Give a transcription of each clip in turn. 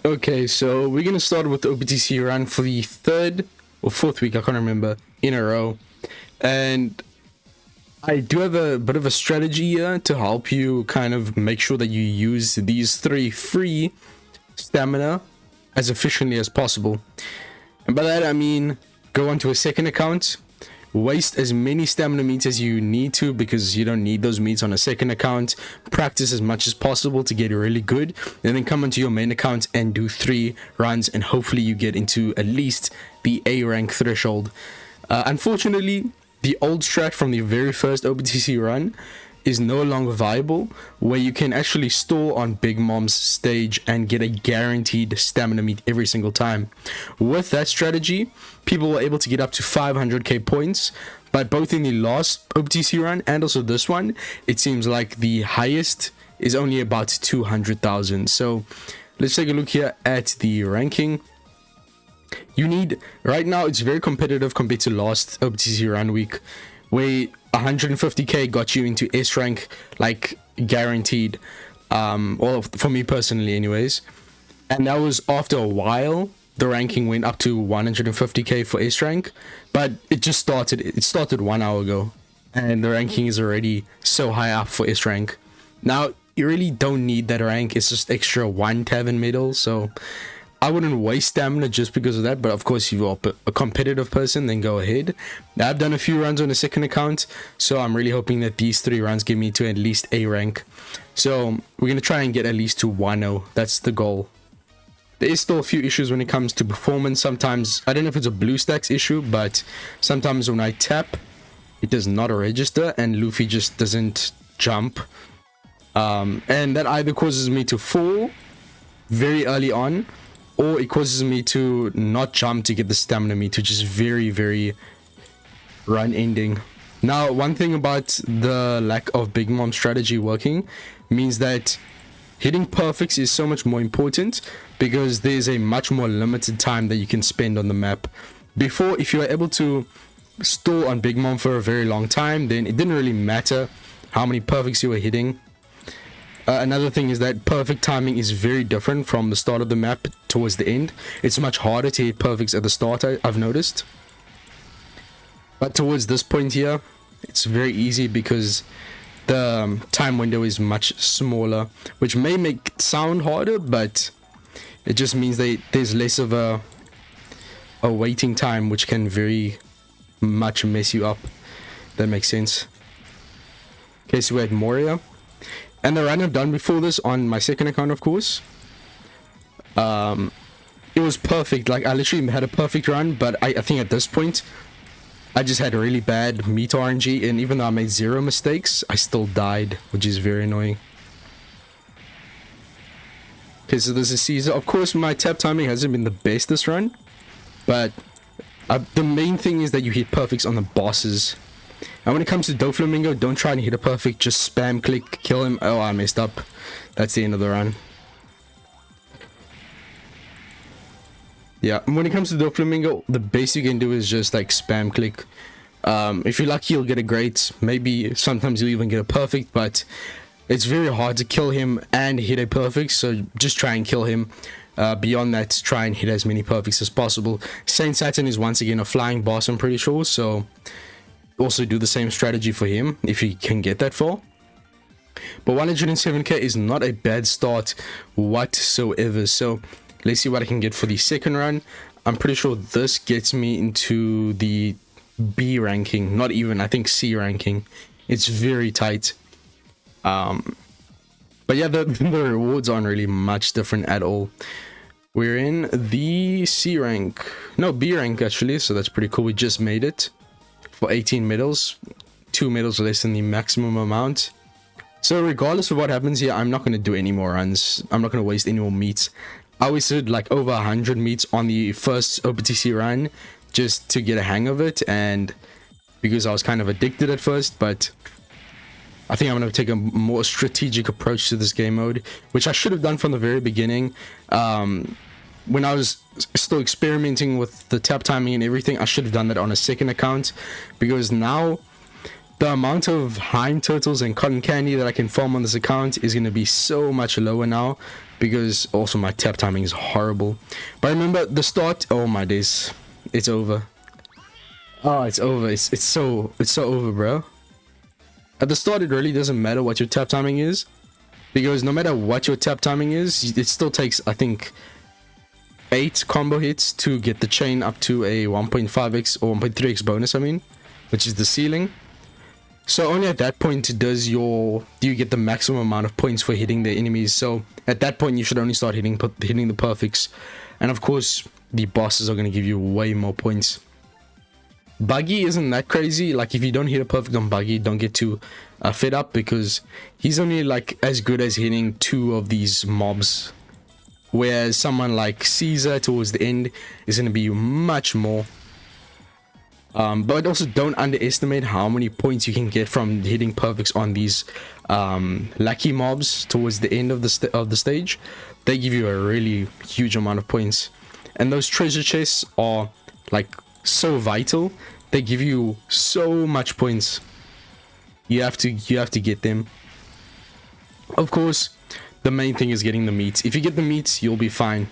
Okay, so we're gonna start with the OPTC run for the third or fourth week, I can't remember, in a row. And I do have a bit of a strategy here to help you kind of make sure that you use these three free stamina as efficiently as possible. And by that I mean go onto a second account, waste as many stamina meats as you need to, because you don't need those meats on a second account. Practice as much as possible to get really good, and then come onto your main account and do 3 runs, and hopefully you get into at least the A rank threshold. Unfortunately, the old strat from the very first OPTC run is no longer viable, where you can actually stall on Big Mom's stage and get a guaranteed stamina meat every single time. With that strategy, people were able to get up to 500k points, but both in the last OPTC run and also this one, it seems like the highest is only about 200,000. So let's take a look here at the ranking. You need, right now it's very competitive compared to last OPTC run week, where 150k got you into S rank, like guaranteed, well, for me personally anyways. And that was after a while the ranking went up to 150k for S rank, but it started 1 hour ago, and the ranking is already so high up for S rank. Now you really don't need that rank, it's just extra 1 tavern medal, so I wouldn't waste stamina just because of that. But of course, if you are a competitive person, then go ahead. Now, I've done a few runs on a second account, so I'm really hoping that these 3 runs give me to at least A rank. So we're going to try and get at least to 1-0. That's the goal. There is still a few issues when it comes to performance. Sometimes, I don't know if it's a blue stacks issue, but sometimes when I tap, it does not register and Luffy just doesn't jump. And that either causes me to fall very early on, or it causes me to not jump to get the stamina meat, which is very, very run ending. Now, one thing about the lack of Big Mom strategy working means that hitting perfects is so much more important, because there's a much more limited time that you can spend on the map. Before, if you were able to stall on Big Mom for a very long time, then it didn't really matter how many perfects you were hitting. Another thing is that perfect timing is very different from the start of the map towards the end. It's much harder to hit perfects at the start, I've noticed. But towards this point here, it's very easy because the time window is much smaller, which may make it sound harder, but it just means that there's less of a waiting time, which can very much mess you up. That makes sense. Okay, so we had Moria. And the run I've done before this on my second account, of course, it was perfect. Like, I literally had a perfect run, but I think at this point I just had really bad meat RNG, and even though I made 0 mistakes, I still died, which is very annoying. Okay, so this is Caesar. Of course, my tap timing hasn't been the best this run, but the main thing is that you hit perfects on the bosses. And when it comes to Doflamingo, don't try and hit a perfect, just spam click, kill him. Oh, I messed up. That's the end of the run. Yeah, when it comes to Doflamingo, the best you can do is just like spam click. If you're lucky, you'll get a great. Maybe sometimes you'll even get a perfect, but it's very hard to kill him and hit a perfect, so just try and kill him. Beyond that, try and hit as many perfects as possible. Saint Saturn is once again a flying boss, I'm pretty sure, so also do the same strategy for him if you can get that far. But 107k is not a bad start whatsoever, so let's see what I can get for the second run. I'm pretty sure this gets me into the B ranking, not even, I think C ranking. It's very tight. But yeah, the rewards aren't really much different at all. We're in the C rank, no, B rank actually, so that's pretty cool. We just made it for 18 medals, 2 medals less than the maximum amount. So regardless of what happens here, I'm not going to do any more runs. I'm not going to waste any more meats. I wasted like over 100 meats on the first OPTC run just to get a hang of it, and because I was kind of addicted at first. But I think I'm going to take a more strategic approach to this game mode, which I should have done from the very beginning. When I was still experimenting with the tap timing and everything, I should have done that on a second account, because now the amount of Heim turtles and cotton candy that I can farm on this account is going to be so much lower now, because also my tap timing is horrible. But remember the start, oh my days, it's over. Oh, it's over. It's so over, bro. At the start, it really doesn't matter what your tap timing is, because no matter what your tap timing is, it still takes, I think, 8 combo hits to get the chain up to a 1.5x or 1.3x bonus, I mean, which is the ceiling. So only at that point do you get the maximum amount of points for hitting the enemies. So at that point you should only start hitting the perfects, and of course the bosses are going to give you way more points. Buggy isn't that crazy. Like, if you don't hit a perfect on Buggy, don't get too fed up, because he's only like as good as hitting 2 of these mobs, whereas someone like Caesar towards the end is going to be much more. But also don't underestimate how many points you can get from hitting perfects on these lucky mobs towards the end of the stage. They give you a really huge amount of points, and those treasure chests are like so vital. They give you so much points. You have to get them. Of course, the main thing is getting the meats. If you get the meats, you'll be fine.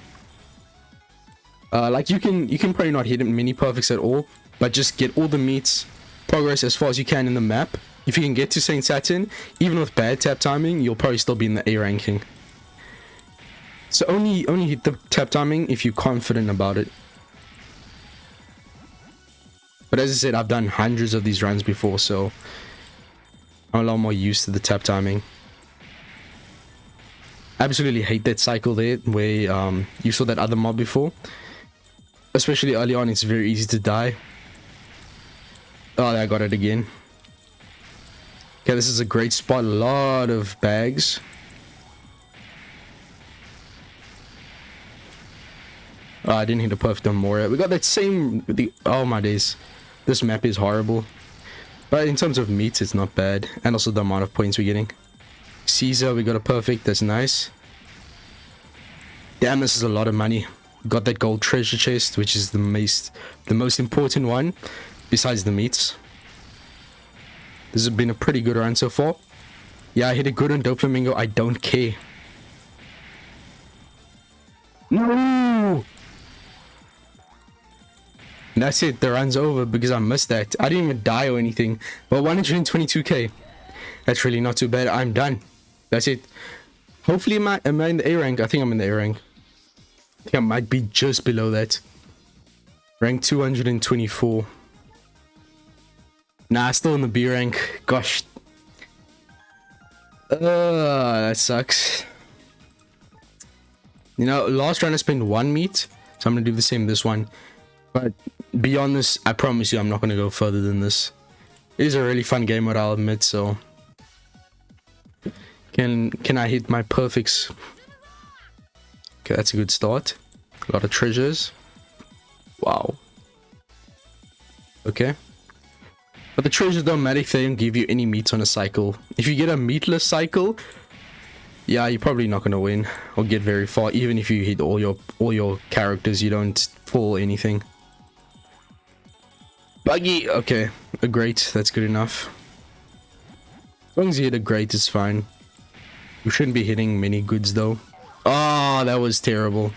Like you can probably not hit many perfects at all, but just get all the meats, progress as far as you can in the map. If you can get to Saint Saturn, even with bad tap timing, you'll probably still be in the A ranking. So only hit the tap timing if you're confident about it. But as I said, I've done hundreds of these runs before, so I'm a lot more used to the tap timing. I absolutely hate that cycle there where you saw that other mob before. Especially early on, it's very easy to die. Oh, I got it again. Okay, this is a great spot. A lot of bags. Oh, I didn't hit a perfect on Moria. We got that same... oh my days. This map is horrible. But in terms of meats, it's not bad. And also the amount of points we're getting. Caesar, we got a perfect. That's nice. Damn, this is a lot of money. Got that gold treasure chest, which is the most important one, besides the meats. This has been a pretty good run so far. Yeah, I hit a good on Doflamingo. I don't care. No! That's it. The run's over because I missed that. I didn't even die or anything. But 122k. That's really not too bad. I'm done. That's it. Hopefully, am I in the A rank? I think I'm in the A rank. I think I might be just below that. Rank 224. Nah, still in the B rank. Gosh. That sucks. You know, last run I spent 1 meat, so I'm gonna do the same this one. But beyond this, I promise you I'm not gonna go further than this. It is a really fun game, what I'll admit, so... Can I hit my perfects? Okay, that's a good start. A lot of treasures. Wow. Okay. But the treasures don't matter if they don't give you any meats on a cycle. If you get a meatless cycle, yeah, you're probably not gonna win or get very far. Even if you hit all your characters, you don't fall anything. Buggy, okay, a great. That's good enough. As long as you hit a great, it's fine. You shouldn't be hitting many goods though. Oh, that was terrible.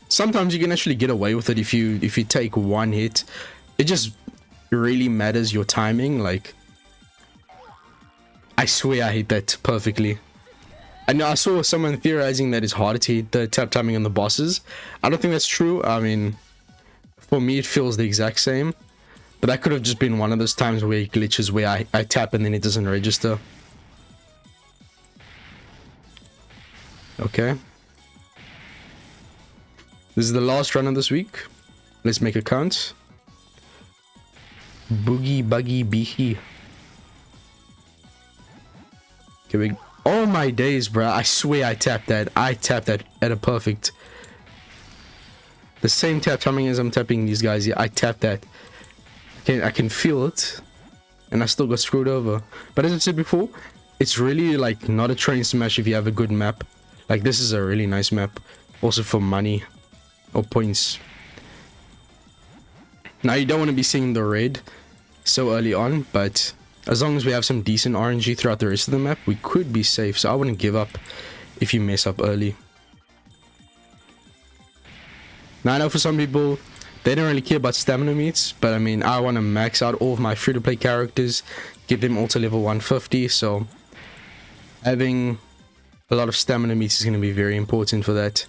Sometimes you can actually get away with it if you take 1 hit. It just really matters your timing. Like, I swear I hit that perfectly. I know I saw someone theorizing that it's harder to hit the tap timing on the bosses. I don't think that's true. I mean, for me it feels the exact same. But that could have just been one of those times where it glitches where I tap and then it doesn't register. Okay. This is the last run of this week. Let's make a count. Boogie buggy beehee. Okay, oh my days, bro. I swear I tapped that. I tapped that at a perfect. The same tap timing as I'm tapping these guys. Yeah, I tapped that. I can feel it, and I still got screwed over. But as I said before, it's really like not a train smash if you have a good map. Like, this is a really nice map, also for money or points. Now you don't want to be seeing the red. so early on, but as long as we have some decent RNG throughout the rest of the map, we could be safe. So I wouldn't give up if you mess up early. Now I know for some people, they don't really care about stamina meets, but I mean, I want to max out all of my free-to-play characters, get them all to level 150, so having a lot of stamina meets is going to be very important for that.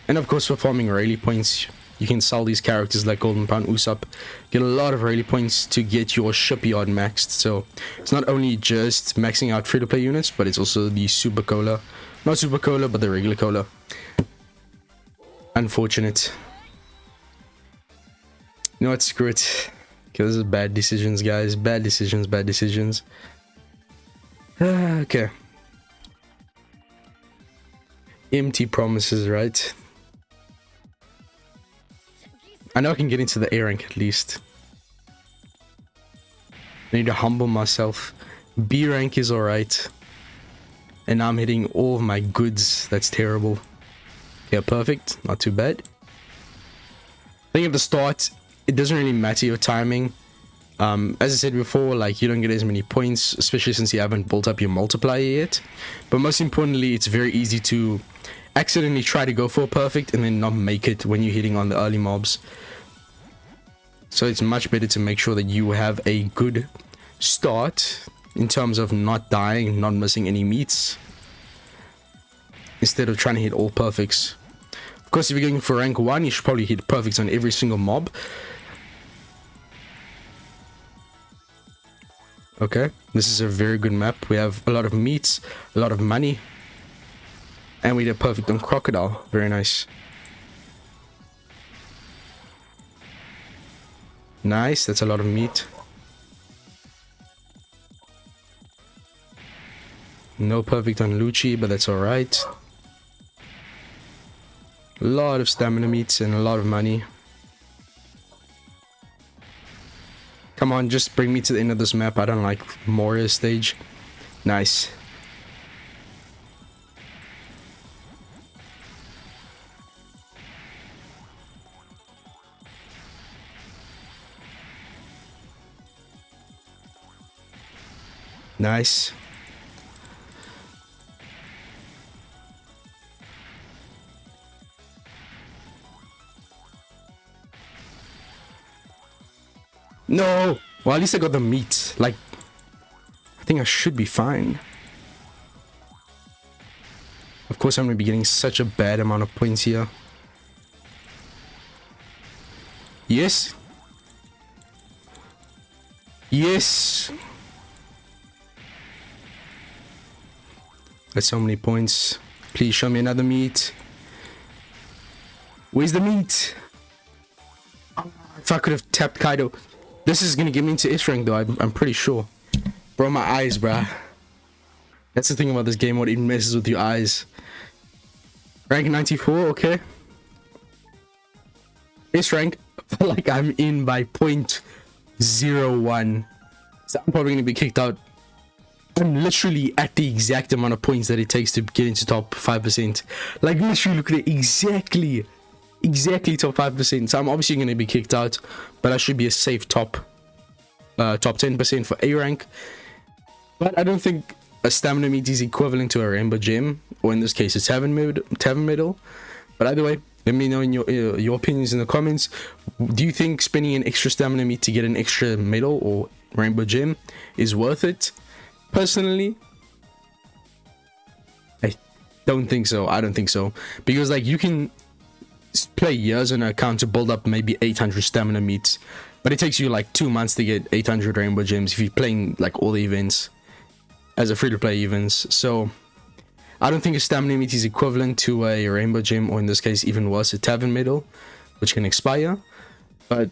And of course, for farming Rayleigh points, you can sell these characters like Golden Pound Usopp, get a lot of Rayleigh points to get your shipyard maxed. So it's not only just maxing out free-to-play units, but it's also the Super Cola. Not Super Cola, but the regular Cola. Unfortunate. You know what, screw it. Because this is bad decisions, guys. Bad decisions, bad decisions. Okay. Empty promises, right? I know I can get into the A rank at least. I need to humble myself. B rank is alright. And now I'm hitting all of my goods. That's terrible. Yeah, perfect. Not too bad. I think at the start, it doesn't really matter your timing. As I said before, like, you don't get as many points, especially since you haven't built up your multiplier yet. But most importantly, it's very easy to accidentally try to go for a perfect and then not make it when you're hitting on the early mobs. So it's much better to make sure that you have a good start in terms of not dying, not missing any meets, instead of trying to hit all perfects. Of course, if you're going for rank 1, you should probably hit perfects on every single mob. Okay, this is a very good map. We have a lot of meats, a lot of money, and we did perfect on Crocodile. Very nice. Nice, that's a lot of meat. No perfect on Lucci, but that's alright. A lot of stamina meats and a lot of money. Come on, just bring me to the end of this map. I don't like Moria stage. Nice. Nice. No! Well, at least I got the meat. Like, I think I should be fine. Of course, I'm going to be getting such a bad amount of points here. Yes. Yes. That's so many points. Please show me another meat. Where's the meat? If I could have tapped Kaido. This is gonna get me into S rank though, I'm pretty sure. Bro, my eyes, bruh. That's the thing about this game, what it messes with your eyes. Rank 94, okay. S rank, I feel like I'm in by 0.01. So I'm probably gonna be kicked out. I'm literally at the exact amount of points that it takes to get into top 5%. Like, literally look at it, exactly top 5%. So I'm obviously going to be kicked out, but I should be a safe top 10% for A rank. But I don't think a stamina meat is equivalent to a rainbow gem, or in this case a tavern medal. But either way, let me know in your opinions in the comments. Do you think spending an extra stamina meat to get an extra medal or rainbow gem is worth it? Personally, I don't think so. I don't think so, because like, you can play years on an account to build up maybe 800 stamina meats, but it takes you like 2 months to get 800 rainbow gems if you're playing like all the events as a free-to-play events. So I don't think a stamina meat is equivalent to a rainbow gem, or in this case even worse, a tavern medal, which can expire. But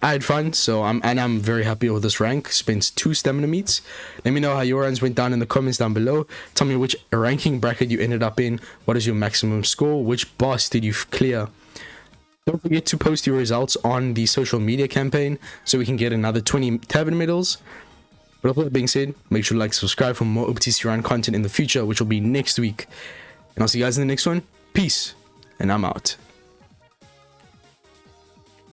I had fun, so I'm very happy with this rank. Spent 2 stamina meats. Let me know how your runs went down in the comments down below. Tell me which ranking bracket you ended up in. What is your maximum score? Which boss did you clear? Don't forget to post your results on the social media campaign so we can get another 20 tavern medals. But with that being said, make sure to like, subscribe for more OPTC run content in the future, which will be next week. And I'll see you guys in the next one. Peace, and I'm out.